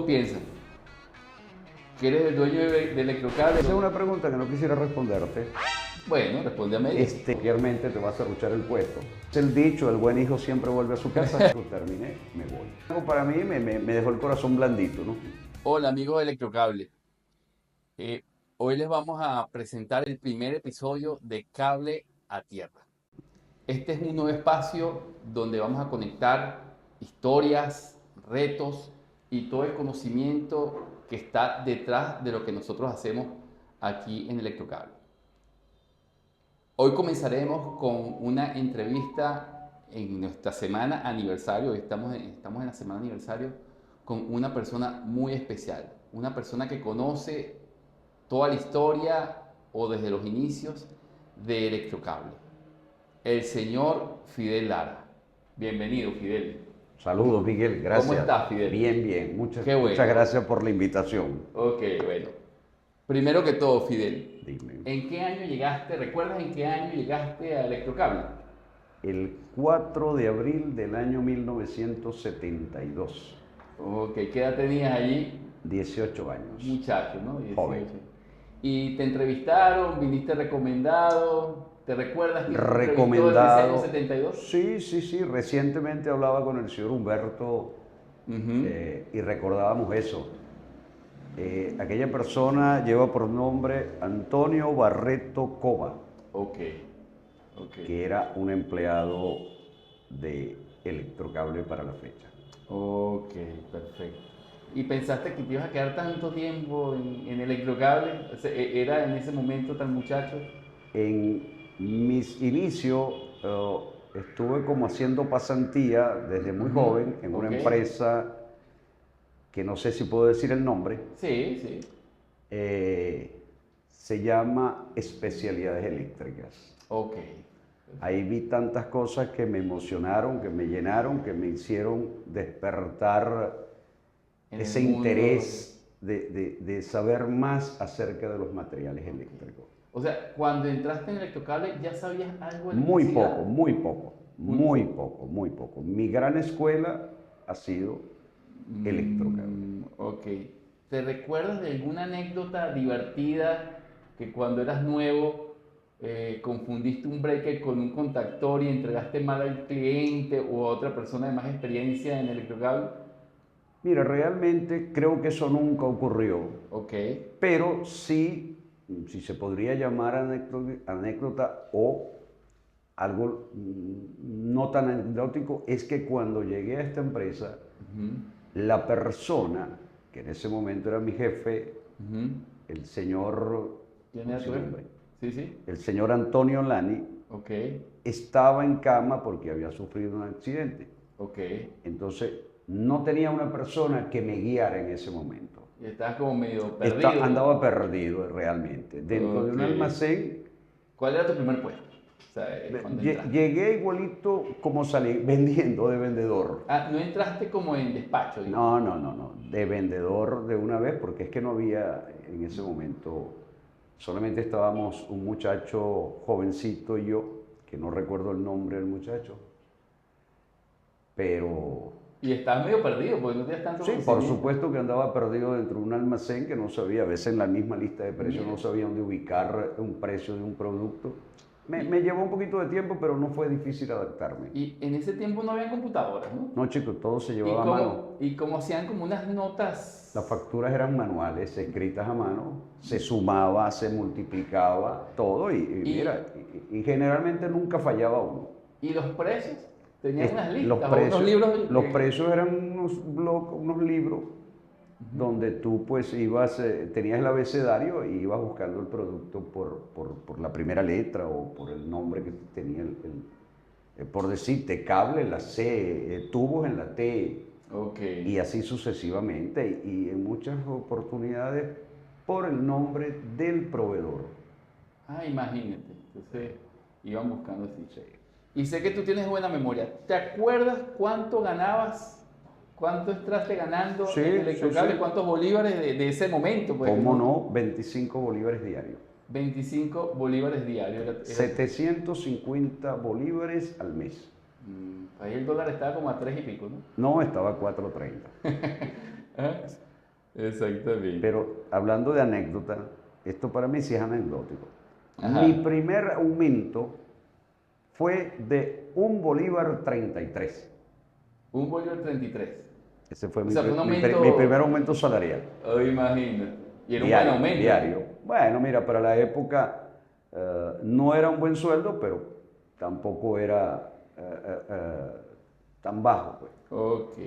¿Tú piensas que eres el dueño de Electrocable? Esa es una pregunta que no quisiera responderte. Bueno, responde a mí. Realmente te vas a ruchar el puesto. Es el dicho, el buen hijo siempre vuelve a su casa. Terminé, me voy. Algo para mí me dejó el corazón blandito, ¿no? Hola amigos de Electrocable. Hoy les vamos a presentar el primer episodio de Cable a Tierra. Este es un nuevo espacio donde vamos a conectar historias, retos y todo el conocimiento que está detrás de lo que nosotros hacemos aquí en Electrocable. Hoy comenzaremos con una entrevista en nuestra semana aniversario. Hoy estamos en la semana aniversario con una persona muy especial, una persona que conoce toda la historia o desde los inicios de Electrocable, el señor Fidel Lara. Bienvenido, Fidel. Saludos, Miguel, gracias. ¿Cómo estás, Fidel? Bien, bien. Qué bueno. Muchas gracias por la invitación. Ok, bueno. Primero que todo, Fidel, Dime. ¿en qué año llegaste? ¿Recuerdas en qué año llegaste a Electrocable? El 4 de abril del año 1972. Ok, ¿qué edad tenías allí? 18 años. Muchacho, ¿no? 18. Joven. ¿Y te entrevistaron? ¿Viniste recomendado? ¿Te recuerdas quién te entrevistó en ese Recomendado. año 72? Sí. Recientemente hablaba con el señor Humberto y recordábamos eso. Aquella persona lleva por nombre Antonio Barreto Cova, Ok. que era un empleado de Electrocable para la fecha. Ok, perfecto. ¿Y pensaste que te ibas a quedar tanto tiempo en Electrocable? O sea, ¿era en ese momento tan muchacho? En mis inicios estuve como haciendo pasantía desde muy joven en una Ok. empresa que no sé si puedo decir el nombre. Sí. Se llama Especialidades Eléctricas. Ok. Ahí vi tantas cosas que me emocionaron, que me llenaron, que me hicieron despertar En ese el mundo. interés de saber más acerca de los materiales eléctricos. O sea, cuando entraste en Electrocable ya sabías algo de Muy electricidad. poco, muy poco, muy poco, muy poco. Mi gran escuela ha sido Electrocable. Ok. ¿Te recuerdas de alguna anécdota divertida que cuando eras nuevo confundiste un breaker con un contactor y entregaste mal al cliente o a otra persona de más experiencia en Electrocable? Mira, realmente creo que eso nunca ocurrió, Ok. pero sí, si se podría llamar anécdota o algo no tan anecdótico, es que cuando llegué a esta empresa, la persona, que en ese momento era mi jefe, el señor, ¿Quién ¿cómo era es tu su jefe? nombre? Sí. El señor Antonio Lani, Ok. estaba en cama porque había sufrido un accidente. Ok. Entonces, no tenía una persona que me guiara en ese momento. Y estabas como medio perdido. Andaba perdido realmente. Dentro de un Ok. almacén, ¿Cuál era tu primer puesto? O sea, cuando entraste. llegué igualito como salí, vendiendo de vendedor. Ah, no entraste como en despacho, digamos. No, de vendedor de una vez, porque es que no había en ese momento, solamente estábamos un muchacho jovencito y yo, que no recuerdo el nombre del muchacho, pero Y estabas medio perdido porque no tenías tanto sí, por conocimiento. supuesto que andaba perdido dentro de un almacén que no sabía, a veces en la misma lista de precios no sabía dónde ubicar un precio de un producto. Me llevó un poquito de tiempo, pero no fue difícil adaptarme. Y en ese tiempo no había computadoras, ¿no? No, chicos, todo se Y llevaba a mano. como hacían como unas notas. Las facturas eran manuales, escritas a mano, se sumaba, se multiplicaba, todo mira, y generalmente nunca fallaba uno. ¿Y los precios? Tenían unas Los listas o precios, unos libros. los precios eran unos libros donde tú pues ibas, tenías el abecedario y ibas buscando el producto por la primera letra o por el nombre que tenía por decirte, cable en la C, tubos en la T, y así sucesivamente, y en muchas oportunidades por el nombre del proveedor. Ah, imagínate. Entonces iban buscando así. Sí. Y sé que tú tienes buena memoria. ¿Te acuerdas cuánto ganabas? ¿Cuánto entraste ganando en Electrocable? Sí. ¿Cuántos bolívares de ese momento? Pues, ¿Cómo no? 25 bolívares diarios. 25 bolívares diarios. 750 bolívares al mes. Ahí el dólar estaba como a 3 y pico, ¿no? No, estaba a 4.30. Exactamente. Pero hablando de anécdota, esto para mí sí es anecdótico. Mi Ajá. primer aumento fue de 1 bolívar 33. Un bollo 33. Ese fue O sea, fue un mi primer aumento, aumento salarial, oh, imagino. Y era un buen diario, aumento, ¿no? diario. Bueno, mira, para la época no era un buen sueldo, pero tampoco era tan bajo, pues. Ok.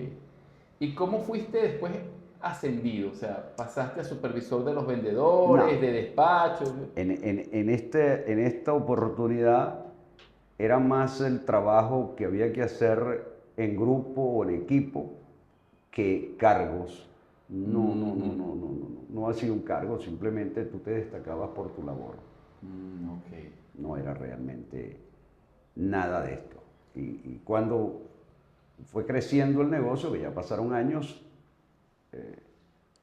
¿Y cómo fuiste después ascendido? O sea, pasaste a supervisor de los vendedores, No, de despacho. en esta oportunidad era más el trabajo que había que hacer en grupo o en equipo que cargos. Ujú. No ha sido un cargo, simplemente tú te destacabas por tu labor. Ok. No era realmente nada de esto. Y cuando fue creciendo el negocio, que ya pasaron años,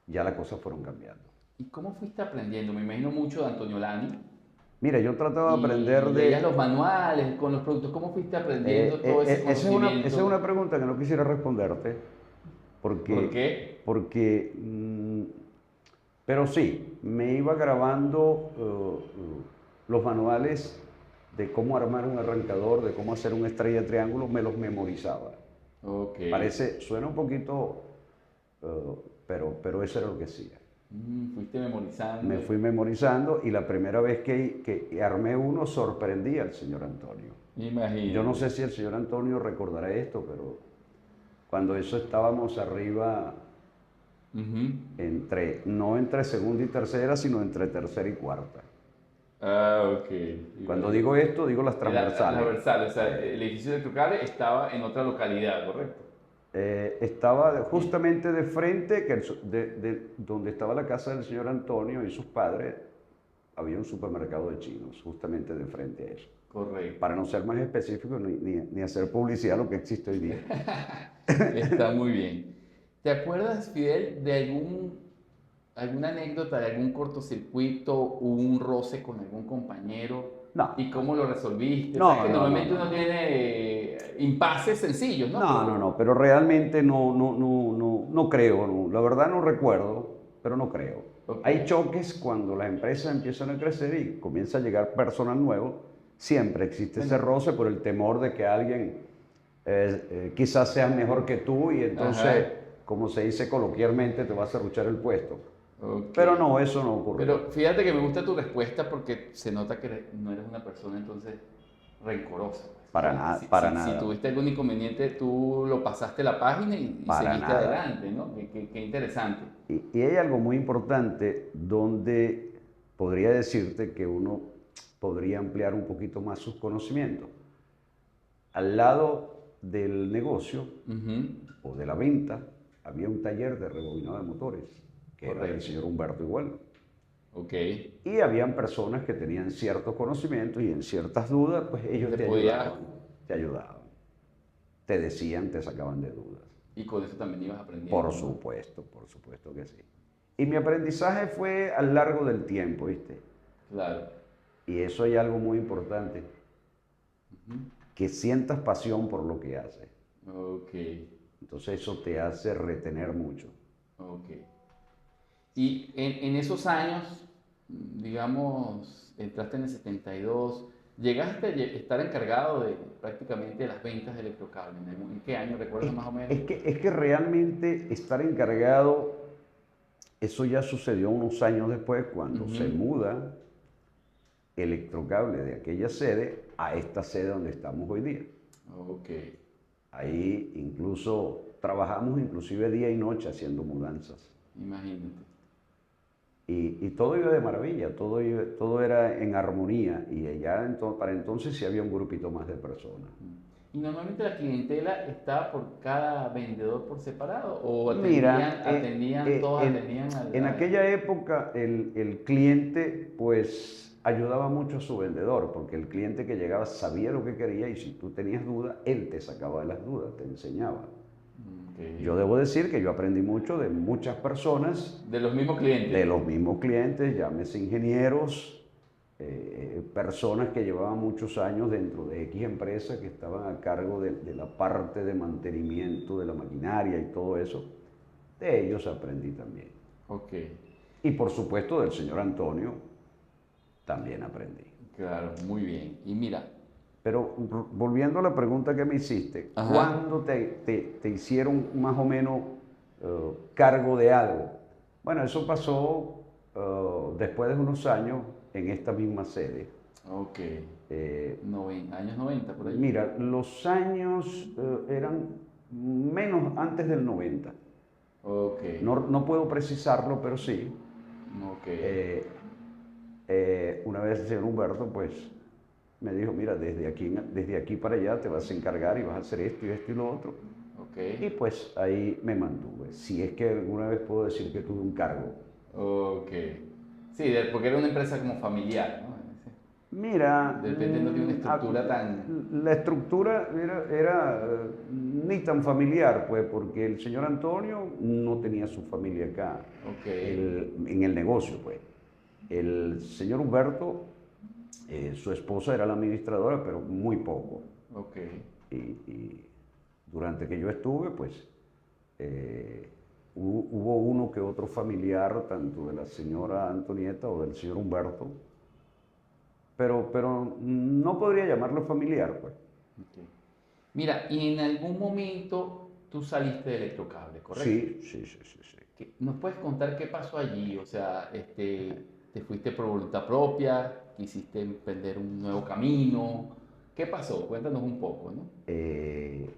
ya las cosas fueron cambiando. ¿Y cómo fuiste aprendiendo? Me imagino mucho de Antonio Lani. Mira, yo trataba de aprender Y leías los de... manuales con los productos. ¿Cómo fuiste aprendiendo todo ese esa es conocimiento? una pregunta que no quisiera responderte, ¿Por porque, qué? pero sí, me iba grabando los manuales de cómo armar un arrancador, de cómo hacer una estrella de triángulo, me los memorizaba. Ok. Parece, suena un poquito, eh, pero eso era lo que hacía. Fuiste Me memorizando. fui memorizando y la primera vez que armé uno sorprendí al señor Antonio. Yo no Imagínate. sé si el señor Antonio recordará esto, pero cuando eso estábamos arriba Ujú. no entre segunda y tercera, sino entre tercera y cuarta. Ah, ok. Cuando Imagínate. digo esto, digo las Era transversales. transversal, o sea, Eh, el edificio de Trucale estaba en otra localidad, ¿correcto? Estaba Y, justamente de frente, de donde estaba la casa del señor Antonio y sus padres, había un supermercado de chinos, justamente de frente a eso. correcto. Para no ser más específico ni hacer publicidad lo que existe hoy día. Está muy bien. ¿Te acuerdas, Fidel, de alguna anécdota, de algún cortocircuito, un roce con algún compañero No, y cómo lo resolviste? Sabes no, que no, no, normalmente no, uno no. tiene impases sencillos, ¿no? No, Pero, pero realmente no creo, la verdad no recuerdo, pero no creo. ok. Hay choques cuando las empresas empiezan a crecer y comienza a llegar personal nuevo, siempre existe ese Bueno, roce por el temor de que alguien quizás sea mejor que tú y entonces, ajá, como se dice coloquialmente, te va a serruchar el puesto. ok. Pero no, eso no ocurrió. Pero fíjate que me gusta tu respuesta porque se nota que no eres una persona entonces rencorosa, pues. O sea, Para si nada, tuviste algún inconveniente, tú lo pasaste la página y para seguiste nada. adelante, ¿no? Qué interesante. Y hay algo muy importante donde podría decirte que uno podría ampliar un poquito más sus conocimientos. Al lado del negocio Ujú. o de la venta había un taller de rebobinado de motores, que era del Correcto. señor Humberto Igual. Ok. Y habían personas que tenían ciertos conocimientos y en ciertas dudas, pues ellos Te podías, te ayudaban, te decían, te sacaban de dudas. y con eso también ibas aprendiendo, ¿no? Por supuesto que sí. Y mi aprendizaje fue a lo largo del tiempo, ¿viste? Claro. Y eso hay algo muy importante, Ujú. que sientas pasión por lo que haces. Ok, Entonces eso te hace retener mucho. ok. Y en esos años, digamos, entraste en el 72, llegaste a estar encargado de prácticamente las ventas de Electrocable. ¿En qué año recuerdas más o menos? Es que realmente estar encargado, eso ya sucedió unos años después cuando se Ujú. muda Electrocable de aquella sede a esta sede donde estamos hoy día. Ok, Ahí incluso trabajamos inclusive día y noche haciendo mudanzas. imagínate. Y todo iba de maravilla, todo era en armonía y para entonces sí había un grupito más de personas. ¿Y normalmente la clientela estaba por cada vendedor por separado o Mira, todos atendían en aquella época el cliente pues ayudaba mucho a su vendedor, porque el cliente que llegaba sabía lo que quería y si tú tenías dudas, él te sacaba de las dudas, te enseñaba. Ok. Yo debo decir que yo aprendí mucho de muchas personas, De los mismos de clientes. los mismos clientes, llámese ingenieros, personas que llevaban muchos años dentro de X empresas que estaban a cargo de la parte de mantenimiento de la maquinaria y todo eso. De ellos aprendí también. Ok, Y por supuesto del señor Antonio también aprendí. claro, muy bien. Y mira, Pero volviendo a la pregunta que me hiciste, ajá, ¿cuándo te hicieron más o menos cargo de algo? Bueno, eso pasó después de unos años en esta misma sede. ok, Eh, años 90 por allí. Mira, los años eran menos antes del 90. Ok, No puedo precisarlo, pero sí. ok, Eh, una vez el señor Humberto, pues, me dijo, mira, desde aquí para allá te vas a encargar y vas a hacer esto y lo otro. ok, Y pues ahí me mantuve. Si es que alguna vez puedo decir que tuve un cargo. ok. Sí, porque era una empresa como familiar, ¿no? Mira, De repente no tiene una estructura tan... la estructura era ni tan familiar, pues, porque el señor Antonio no tenía su familia acá, Ok, en el negocio, pues. El señor Humberto, su esposa era la administradora, pero muy poco. ok, Y durante que yo estuve, pues, hubo uno que otro familiar, tanto de la señora Antonieta o del señor Humberto, pero no podría llamarlo familiar, pues. ok. Mira, y en algún momento tú saliste de Electrocable, ¿correcto? Sí, sí, sí, sí, sí. ¿Nos puedes contar qué pasó allí? O sea, ¿te fuiste por voluntad propia? ¿Quisiste emprender un nuevo camino? ¿Qué pasó? Cuéntanos un poco, ¿no? Eh,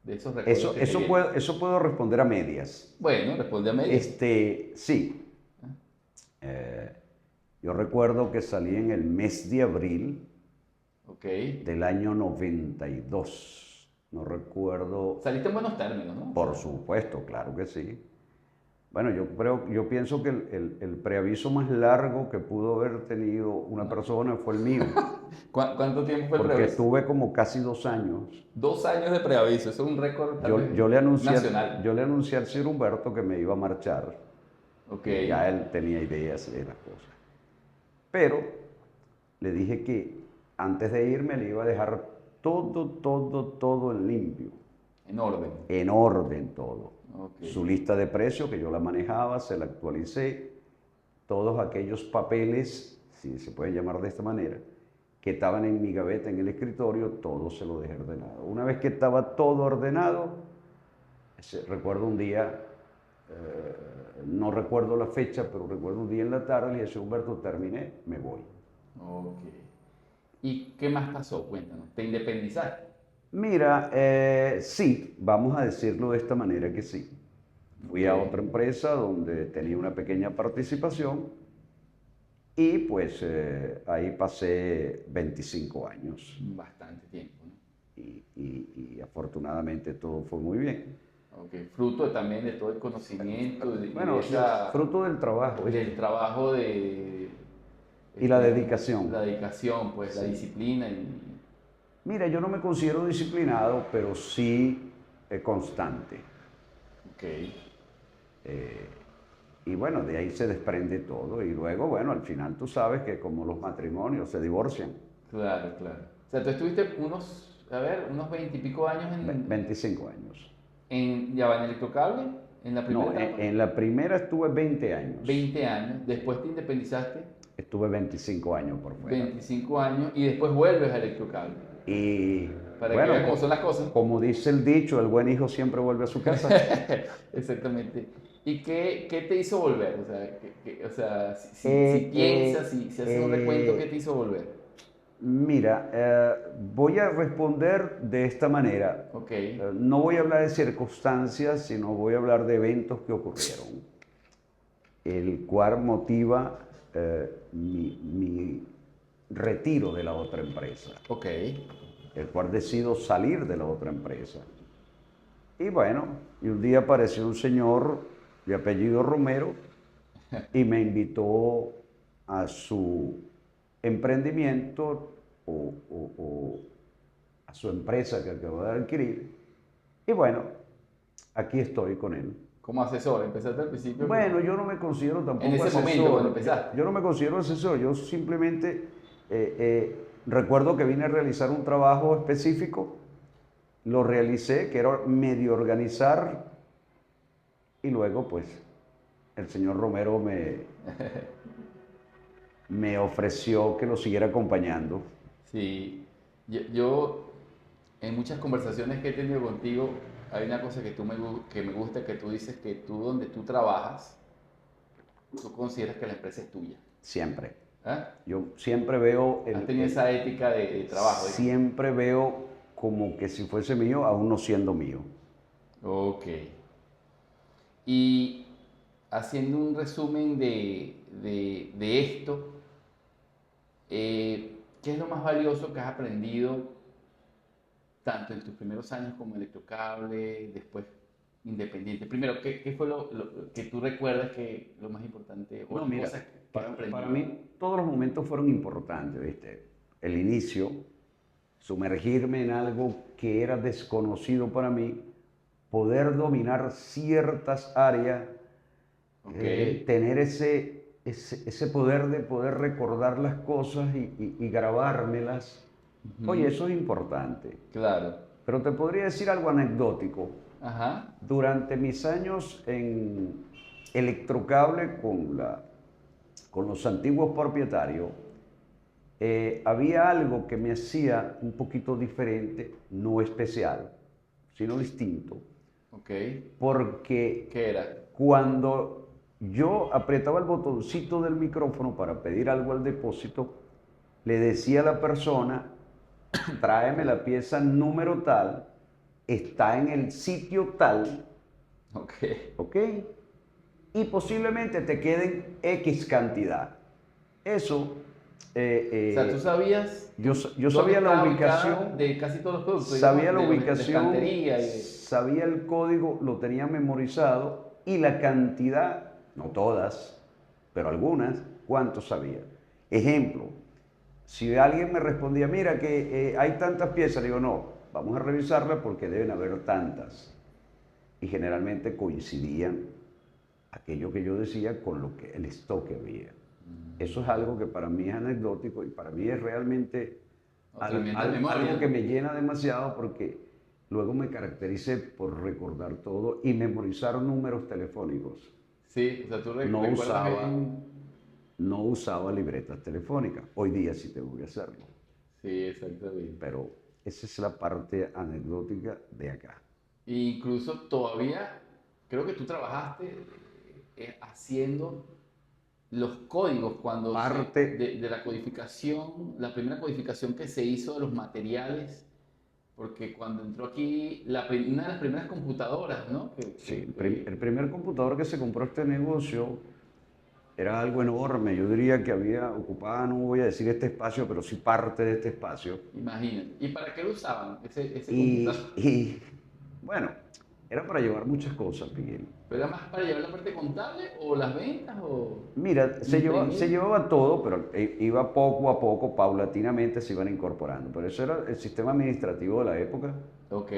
De esos recuerdos que te vienen. eso puedo responder a medias. Bueno, responde a medio. Sí, eh, yo recuerdo que salí en el mes de abril Ok. del año 92. No recuerdo, Saliste en buenos términos, ¿no? O por sea, supuesto, claro que sí. Bueno, yo pienso que el preaviso más largo que pudo haber tenido una persona fue el mío, ¿cuánto tiempo fue el porque preaviso? tuve como casi 2 años. 2 años de preaviso, eso es un récord tal vez nacional. Yo le anuncié al señor Humberto que me iba a marchar, Ok, que ya él tenía ideas de las cosas. Pero le dije que antes de irme le iba a dejar todo en limpio, en orden. en orden todo. Ok, Su lista de precios, que yo la manejaba, se la actualicé, todos aquellos papeles, si se puede llamar de esta manera, que estaban en mi gaveta, en el escritorio, todo se lo dejé ordenado. Una vez que estaba todo ordenado, recuerdo un día, no recuerdo la fecha, pero recuerdo un día en la tarde, le dije, Humberto, terminé, me voy. ok. ¿Y qué más pasó? Cuéntanos. ¿Te independizaste? Mira, sí, vamos a decirlo de esta manera que sí. Ok, Fui a otra empresa donde tenía una pequeña participación y pues ahí pasé 25 años bastante tiempo, ¿no? y afortunadamente todo fue muy bien. Ok, fruto también de todo el conocimiento y de Bueno, fruto del trabajo, del ¿viste? trabajo de Y la la dedicación. dedicación, pues la Sí. disciplina y... Mira, yo no me considero disciplinado, pero sí constante. Ok, Eh, y bueno, de ahí se desprende todo. Y luego, bueno, al final tú sabes que como los matrimonios se divorcian, claro, claro. O sea, tú estuviste unos 20 y pico años 25 años. ya va en Electrocable, en la primera No, etapa, en la primera estuve 20 años. 20 años, después te independizaste, Estuve 25 años por fuera. 25 años, y después vuelves a Electrocable, Y para que bueno, veas cómo son las cosas. como dice el dicho, el buen hijo siempre vuelve a su casa. Exactamente. ¿Y qué te hizo volver? O sea, o sea, si Eh, piensas, eh, si haces un recuento, ¿qué te eh, hizo volver? Mira, voy a responder de esta manera. Ok, No voy a hablar de circunstancias, sino voy a hablar de eventos que ocurrieron, el cual motiva mi retiro de la otra empresa, ok, el cual decido salir de la otra empresa. Y bueno, y un día apareció un señor de apellido Romero y me invitó a su emprendimiento o a su empresa que acabo de adquirir. Y bueno, aquí estoy con él. como asesor, empezaste al principio Bueno, como... yo no me considero En tampoco ese momento, cuando asesor. empezaste. Yo no me considero asesor. Yo simplemente recuerdo que vine a realizar un trabajo específico, lo realicé, que era medio organizar y luego pues el señor Romero me ofreció que lo siguiera acompañando. Sí, yo en muchas conversaciones que he tenido contigo, hay una cosa que me gusta, que tú dices que tú donde tú trabajas, tú consideras que la empresa es tuya. Siempre. ¿Ah? Yo siempre veo Has tenido esa ética de trabajo. siempre veo como que si fuese mío, aún no siendo mío. Ok. Y haciendo un resumen de esto, ¿qué es lo más valioso que has aprendido tanto en tus primeros años como electrocable, después independiente? Primero, ¿qué fue lo que tú recuerdas que lo más importante o No, las mira, cosas que has aprendido? para mí todos los momentos fueron importantes, ¿viste? El inicio, sumergirme en algo que era desconocido para mí, poder dominar ciertas áreas, Ok, tener ese poder de poder recordar las cosas y grabármelas. Oye, ujú, eso es importante. claro. Pero te podría decir algo anecdótico. Ajá, Durante mis años en Electrocable con los antiguos propietarios, había algo que me hacía un poquito diferente, no especial, sino distinto, ok. porque ¿Qué era? cuando yo apretaba el botoncito del micrófono para pedir algo al depósito, le decía a la persona, tráeme la pieza número tal, está en el sitio tal, Ok. ¿ok? Y posiblemente te queden X cantidad. Eso, O sea, tú sabías yo dónde sabía la estaba ubicada ubicación, de casi todos los productos, sabía digamos, la de ubicación, estantería y de... sabía el código, lo tenía memorizado y la cantidad, no todas, pero algunas, cuánto sabía. Ejemplo, si alguien me respondía, mira que hay tantas piezas, digo, no, vamos a revisarla porque deben haber tantas. Y generalmente coincidían aquello que yo decía con lo que el stock que había. Eso es algo que para mí es anecdótico y para mí es realmente Oh, tremenda memoria, algo que ¿no? me llena demasiado porque luego me caractericé por recordar todo y memorizar números telefónicos. Sí, o sea, tú No recuerdas usaba, bien... no usaba libretas telefónicas. Hoy día sí tengo que hacerlo, Sí, exactamente. pero esa es la parte anecdótica de acá. E incluso todavía, creo que tú trabajaste haciendo los códigos Parte, de la codificación, la primera codificación que se hizo de los materiales, porque cuando entró aquí una de las primeras computadoras, ¿no? sí, el primer computador que se compró este negocio era algo enorme. Yo diría que había ocupado, no voy a decir este espacio, pero sí parte de este espacio. Imagínate. ¿Y para qué lo usaban ese computador? Y bueno, era para llevar muchas cosas, Miguel. ¿Pero era más para llevar la parte contable o las ventas o Mira, se imprimir? llevaba todo, pero iba poco a poco, paulatinamente se iban incorporando. Pero eso era el sistema administrativo de la época. Ok,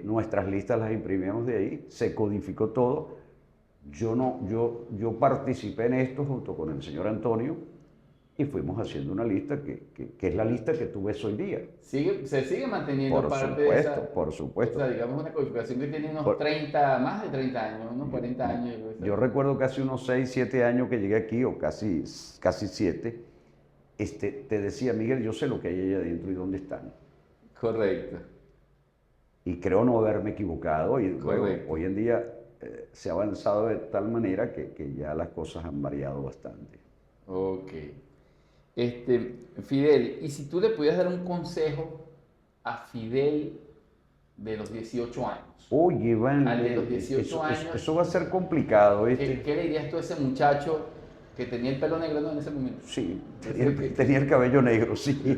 Nuestras listas las imprimíamos de ahí, se codificó todo. Yo, no, yo participé en esto junto con el señor Antonio y fuimos haciendo una lista que es la lista que tú ves hoy día. se sigue manteniendo Por parte de supuesto, esa, por o supuesto. sea, digamos una codificación que tiene unos Por- 30, más de 30 años, unos yo, 40 años. Yo creo yo que recuerdo que hace unos 6 7 años que llegué aquí, o casi 7, te decía, Miguel, yo sé lo que hay allá adentro y dónde están. correcto, Y creo no haberme equivocado y luego, correcto. hoy en día se ha avanzado de tal manera que ya las cosas han variado bastante. Ok. Fidel, ¿y si tú le pudieras dar un consejo a Fidel de los 18 años? Oye, Al Iván, de los 18 eso años, va a ser complicado, ¿qué le dirías tú a ese muchacho que tenía el pelo negro, ¿no? En ese momento? Sí, Ese tenía el cabello negro, sí. sí.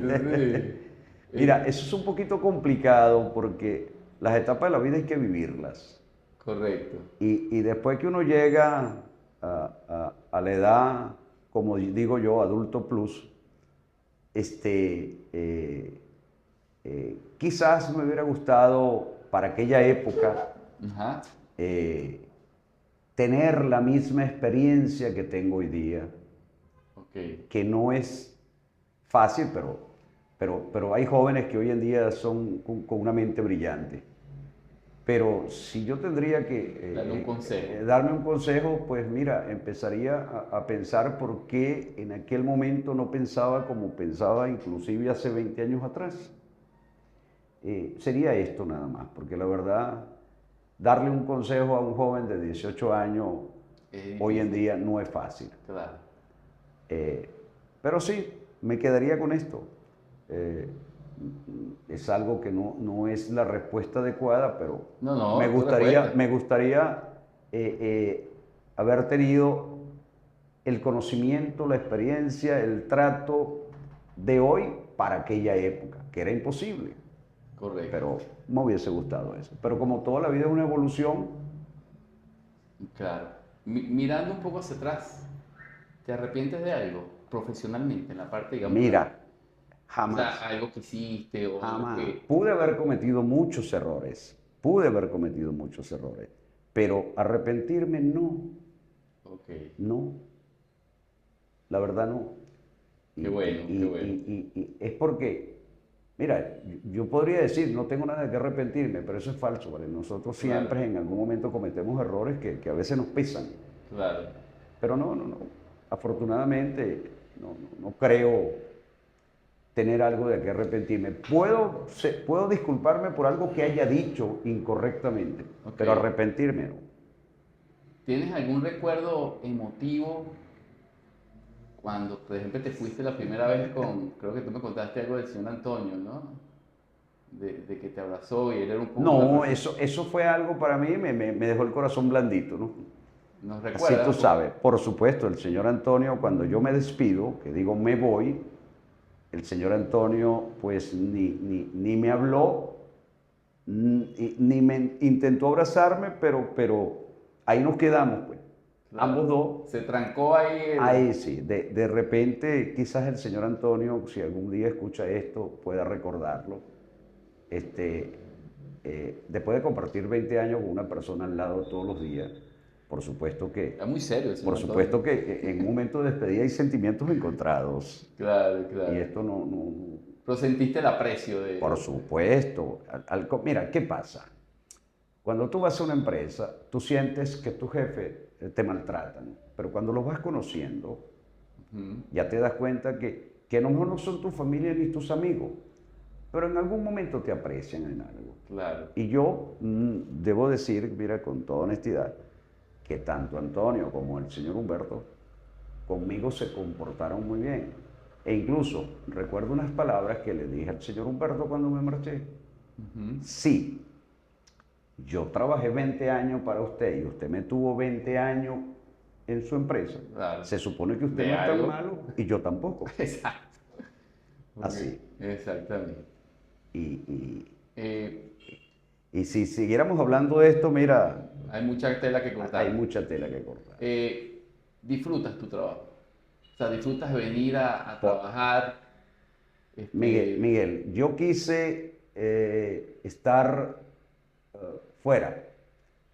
Mira, Eh, eso es un poquito complicado porque las etapas de la vida hay que vivirlas. correcto. Y después que uno llega a la edad, como digo yo, adulto plus, quizás me hubiera gustado para aquella época Ajá. eh, tener la misma experiencia que tengo hoy día, Ok. que no es fácil, pero hay jóvenes que hoy en día son con una mente brillante. Pero si yo tendría que Darle un consejo. darme un consejo, pues mira, empezaría a pensar por qué en aquel momento no pensaba como pensaba inclusive hace 20 años atrás. Sería esto nada más, porque la verdad, darle un consejo a un joven de 18 años Es hoy en difícil. día no es fácil. Claro. Eh, pero sí, me quedaría con esto. Eh, es algo que no es la respuesta adecuada, pero No, no, tu respuesta. me gustaría haber tenido el conocimiento, la experiencia, el trato de hoy para aquella época, que era imposible, Correcto. pero me hubiese gustado eso. Pero como toda la vida es una evolución, Claro. Mirando un poco hacia atrás, ¿te arrepientes de algo profesionalmente en la parte, digamos, mira, o jamás. sea, algo que hiciste o algo Jamás. que... Pude haber cometido muchos errores, pude haber cometido muchos errores, pero arrepentirme no, Ok, no, la verdad no. qué bueno, qué bueno. Y es porque, mira, yo podría decir, no tengo nada de qué arrepentirme, pero eso es falso, ¿vale? Nosotros Claro, siempre en algún momento cometemos errores que a veces nos pesan, claro. pero no. Afortunadamente, no creo tener algo de qué arrepentirme. Puedo disculparme por algo que haya dicho incorrectamente, Ok. pero arrepentirme no. ¿Tienes algún recuerdo emotivo cuando, por ejemplo, te fuiste la primera vez con, creo que tú me contaste algo del señor Antonio, ¿no? De que te abrazó y él era un poco una No, persona... eso fue algo para mí, me dejó el corazón blandito, ¿no? ¿Nos Así recuerdas tú un poco? sabes, por supuesto, el señor Antonio, cuando yo me despido, que digo me voy, el señor Antonio pues ni me habló, ni me intentó abrazarme, pero ahí nos quedamos, pues, ambos Claro. dos. Se trancó ahí Ahí el... sí, de repente quizás el señor Antonio, si algún día escucha esto, pueda recordarlo. Este, Después de compartir 20 años con una persona al lado todos los días, por supuesto Está muy serio el por señor Antonio. supuesto que en un momento de despedida hay sentimientos encontrados. Claro, Y claro. esto Pero sentiste el aprecio por de... supuesto. Mira, ¿qué pasa? Cuando tú vas a una empresa, tú sientes que tu jefe te maltrata, ¿no? Pero cuando los vas conociendo, Ujú, ya te das cuenta que a lo mejor no son tu familia ni tus amigos, pero en algún momento te aprecian en algo. claro. Y yo debo decir, mira, con toda honestidad, que tanto Antonio como el señor Humberto conmigo se comportaron muy bien. E incluso recuerdo unas palabras que le dije al señor Humberto cuando me marché. Ujú, Sí, yo trabajé 20 años para usted y usted me tuvo 20 años en su empresa. claro. Se supone que usted De no es tan algo. malo y yo tampoco. Exacto. Ok, Así. exactamente. Y, y, Eh, y si siguiéramos hablando de esto, mira, hay mucha tela que hay cortar. mucha tela que cortar. Disfrutas tu trabajo. O sea, disfrutas venir a Po- trabajar. Este, Miguel, yo quise estar fuera.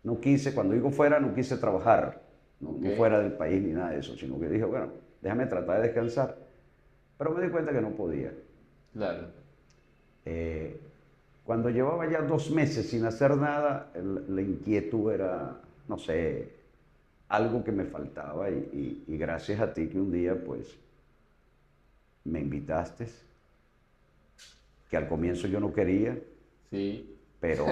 No quise, cuando digo fuera, no quise trabajar, ok, no fuera del país ni nada de eso, sino que dije, bueno, déjame tratar de descansar. Pero me di cuenta que no podía. claro. Eh, Cuando llevaba ya 2 meses sin hacer nada, la inquietud era, no sé, algo que me faltaba y gracias a ti que un día pues me invitaste, que al comienzo yo no quería, Sí, pero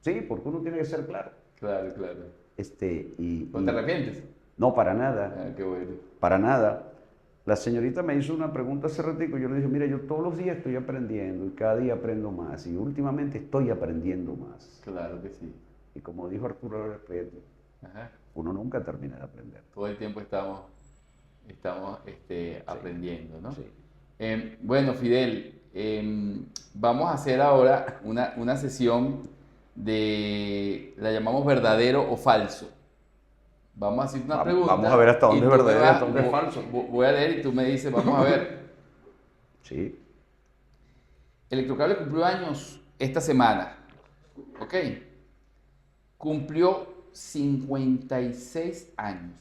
sí, porque uno tiene que ser claro. claro, claro. ¿No te arrepientes? No, para nada, Ah, qué bueno. para nada. La señorita me hizo una pregunta hace ratico, yo le dije, mira, yo todos los días estoy aprendiendo y cada día aprendo más y últimamente estoy aprendiendo más. Claro que sí. Y como dijo Arturo Respeto, Ajá. uno nunca termina de aprender. Todo el tiempo estamos Sí, aprendiendo, ¿no? sí. Bueno, Fidel, vamos a hacer ahora una sesión la llamamos verdadero o falso. Vamos a hacer una Vamos a ver pregunta hasta y dónde es tú me verdadero y vas, hasta dónde es falso. voy a leer y tú me dices, vamos a ver. Sí, Electrocable cumplió años esta semana, ¿ok? Cumplió 56 años.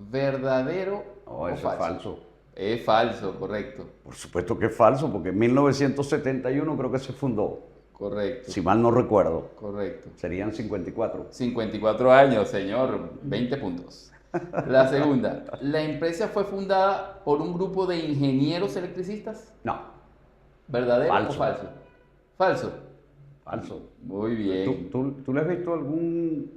¿Verdadero no, o eso es falso? falso. Es falso, correcto. Por supuesto que es falso, porque en 1971 creo que se fundó. Correcto. si mal no recuerdo. Correcto. Serían 54. 54 años, señor. 20 puntos. La segunda. ¿La empresa fue fundada por un grupo de ingenieros electricistas? No, ¿Verdadero falso. o falso? Falso. Falso. Muy bien. ¿Tú le has visto algún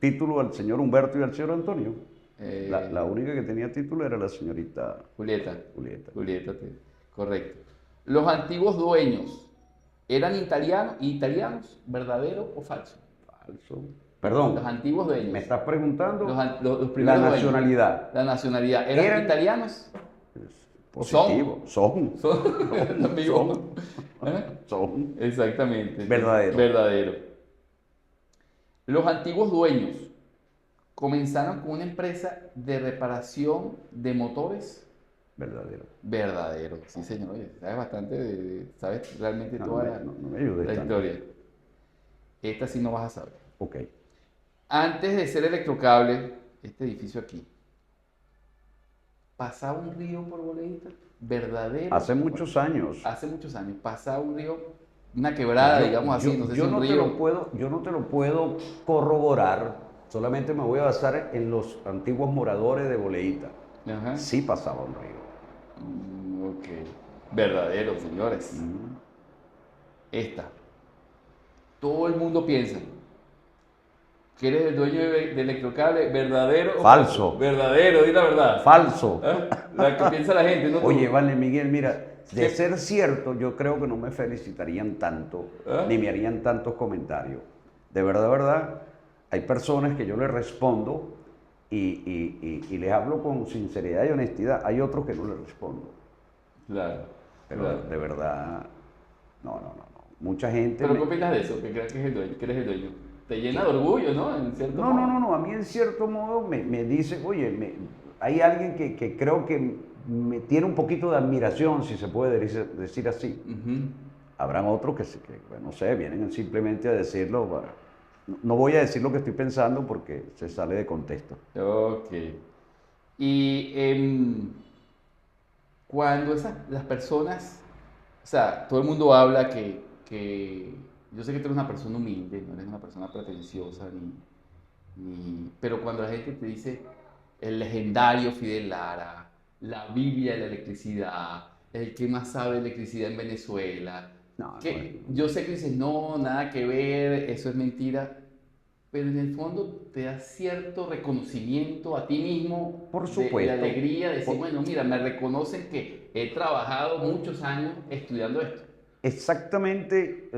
título al señor Humberto y al señor Antonio? La única que tenía título era la señorita Julieta. Julieta. Correcto. ¿Los antiguos dueños eran italianos? ¿Verdadero o falso? Falso. Perdón, Los antiguos dueños. me estás preguntando Los la primeros dueños. nacionalidad. La nacionalidad. ¿Eran italianos? Positivo. Son. Son. Amigo. ¿Eh? Son. Exactamente. Verdadero. Verdadero. Los antiguos dueños comenzaron con una empresa de reparación de motores. Verdadero. Verdadero. Sí, señor. Oye, sabes bastante, sabes realmente No, toda no me ayudes la tanto. historia. Esta sí no vas a saber. Ok. Antes de ser Electrocable, este edificio aquí, pasaba un río por Boleita. Verdadero. Hace muchos años. Hace muchos años. Pasaba un río, una quebrada, digamos así. No sé si un río. Yo no te lo puedo corroborar, solamente me voy a basar en los antiguos moradores de Boleíta. Ajá. Sí pasaba un río. Ok. Verdadero, señores. Esta. Todo el mundo piensa que eres el dueño de Electrocable. ¿Verdadero o Falso. Verdadero, di la verdad. Falso. ¿Eh? La que piensa la gente, ¿no? tú. Oye, vale, Miguel, mira, de ¿Qué? ser cierto, yo creo que no me felicitarían tanto, ¿Ah? ni me harían tantos comentarios. De verdad, hay personas que yo les respondo y les hablo con sinceridad y honestidad. Hay otros que no les respondo. Claro. Pero claro. de verdad, no. Mucha gente... ¿Pero qué opinas de eso? Que creas que, es el dueño, que eres el dueño. Te llena de orgullo, ¿no? En cierto modo. No. A mí en cierto modo me dice, oye, hay alguien que creo que me tiene un poquito de admiración, si se puede decir así. Ujú. Habrán otros que, no sé, vienen simplemente a decirlo. No voy a decir lo que estoy pensando porque se sale de contexto. Ok. Y cuando las personas, o sea, todo el mundo habla que yo sé que tú eres una persona humilde, no eres una persona pretenciosa, pero cuando la gente te dice el legendario Fidel Lara, la Biblia de la electricidad, el que más sabe de electricidad en Venezuela, No, yo sé que dices, no, nada que ver, eso es mentira, pero en el fondo te da cierto reconocimiento a ti mismo, Por de supuesto. alegría, de decir, bueno, mira, me reconocen que he trabajado muchos años estudiando esto. Exactamente,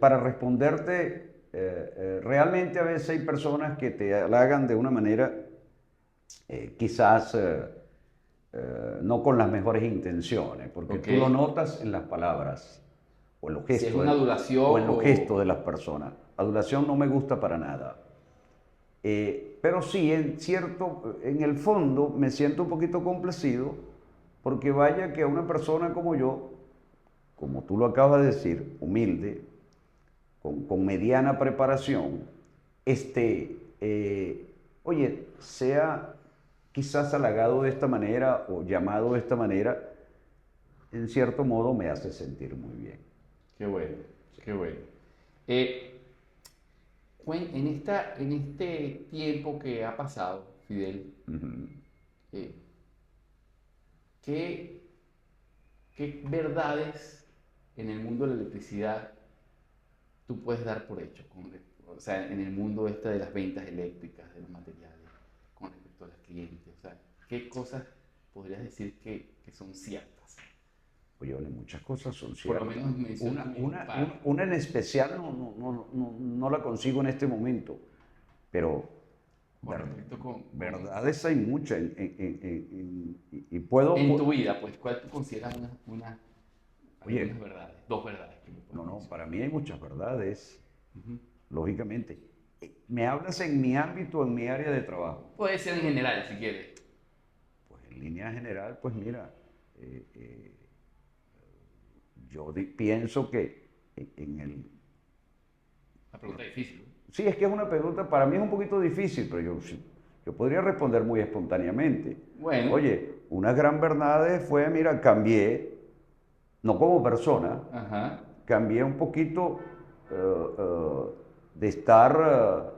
para responderte, realmente a veces hay personas que te halagan de una manera quizás no con las mejores intenciones, porque Ok. tú lo notas en las palabras o en los gestos, Si es una adulación o en los o- gestos de las personas. Adulación no me gusta para nada. Pero sí, en el fondo me siento un poquito complacido porque vaya que a una persona como yo, como tú lo acabas de decir, humilde, con mediana preparación, oye, sea quizás halagado de esta manera o llamado de esta manera, en cierto modo me hace sentir muy bien. Qué bueno, qué bueno. En este tiempo que ha pasado, Fidel, Ujú. eh, ¿qué, qué verdades en el mundo de la electricidad tú puedes dar por hecho? O sea, en el mundo de las ventas eléctricas, de los materiales, con respecto a los clientes. O sea, ¿qué cosas podrías decir que son ciertas? Oye, vale, muchas cosas son Por lo ciertas. menos mencióname un par. Una en especial no la consigo en este momento, pero Con respecto con verdades hay muchas y puedo... en tu vida, pues, ¿cuál tú consideras Oye. algunas verdades? Dos verdades que me puedes No, mencionar. para mí hay muchas verdades, Ujú. lógicamente. ¿Me hablas en mi ámbito, en mi área de trabajo? Puede ser en general, si quieres. Pues en línea general, pues mira, yo pienso que en el... La pregunta es difícil, ¿no? Sí, es que es una pregunta, para mí es un poquito difícil, pero yo podría responder muy espontáneamente. Bueno. Oye, una gran verdad fue, mira, cambié, no como persona, Ajá. cambié un poquito de estar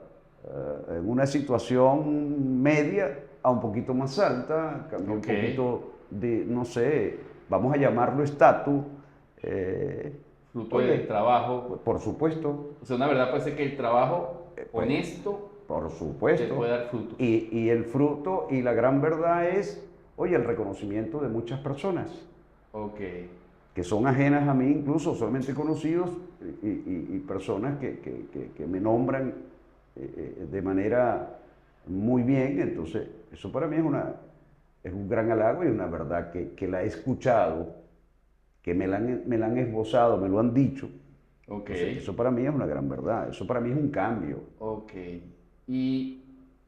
en una situación media a un poquito más alta, cambió un poquito de, no sé, vamos a llamarlo estatus. Fruto del trabajo. Por supuesto. O sea, una verdad puede ser que el trabajo Pues, honesto por te supuesto. puede dar frutos. Y el fruto y la gran verdad es, oye, el reconocimiento de muchas personas Ok. que son ajenas a mí, incluso solamente conocidos, y personas que me nombran de manera muy bien. Entonces, eso para mí es un gran halago y una verdad que la he escuchado, que me la han esbozado, me lo han dicho. Ok. Entonces, eso para mí es una gran verdad, eso para mí es un cambio. Ok. Y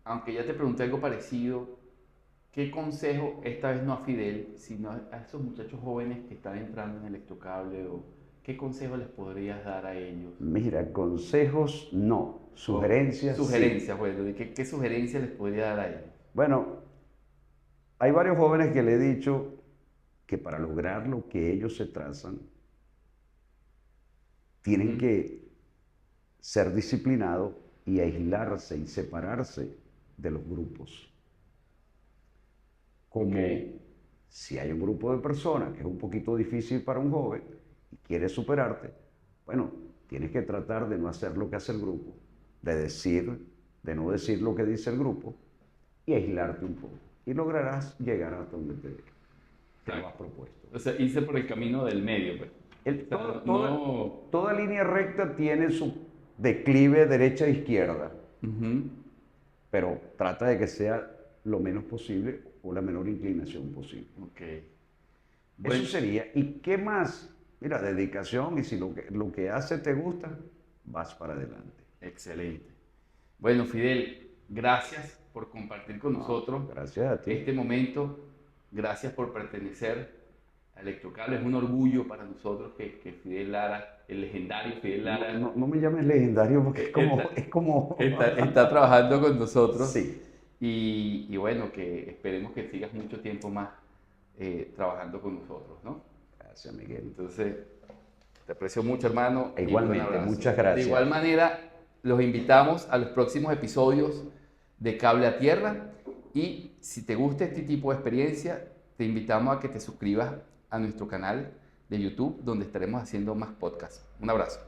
aunque ya te pregunté algo parecido, ¿qué consejo, esta vez no a Fidel, sino a esos muchachos jóvenes que están entrando en Electrocable, o qué consejo les podrías dar a ellos? Mira, consejos no, sugerencias sí. Sugerencias, bueno, ¿qué sugerencias les podría dar a ellos? Bueno, hay varios jóvenes que le he dicho que para lograr lo que ellos se trazan, tienen Ujú. que ser disciplinados y aislarse y separarse de los grupos. Ok. Como si hay un grupo de personas que es un poquito difícil para un joven y quieres superarte, bueno, tienes que tratar de no hacer lo que hace el grupo, de no decir lo que dice el grupo y aislarte un poco. Y lograrás llegar hasta donde te lo has propuesto. O sea, irse por el camino del medio, pues. O sea, no. Toda línea recta tiene su declive derecha e izquierda, Ujú. pero trata de que sea lo menos posible o la menor inclinación posible. Ok. Eso Bueno, sería. ¿Y qué más? Mira, dedicación, y si lo que hace te gusta, vas para adelante. excelente. Bueno, Fidel, gracias por compartir con No, nosotros gracias a ti. este momento. Gracias por pertenecer a Electrocable. Es un orgullo para nosotros que Fidel Lara, el legendario Fidel No, Lara, no me llames legendario porque está, es como... está trabajando con nosotros. Sí, Y bueno, que esperemos que sigas mucho tiempo más trabajando con nosotros, ¿no? gracias, Miguel. Entonces, te aprecio mucho, hermano, E y un gran igualmente, abrazo. muchas De igual gracias. manera, los invitamos a los próximos episodios de Cable a Tierra, y si te gusta este tipo de experiencia, te invitamos a que te suscribas a nuestro canal de YouTube, donde estaremos haciendo más podcasts. Un abrazo.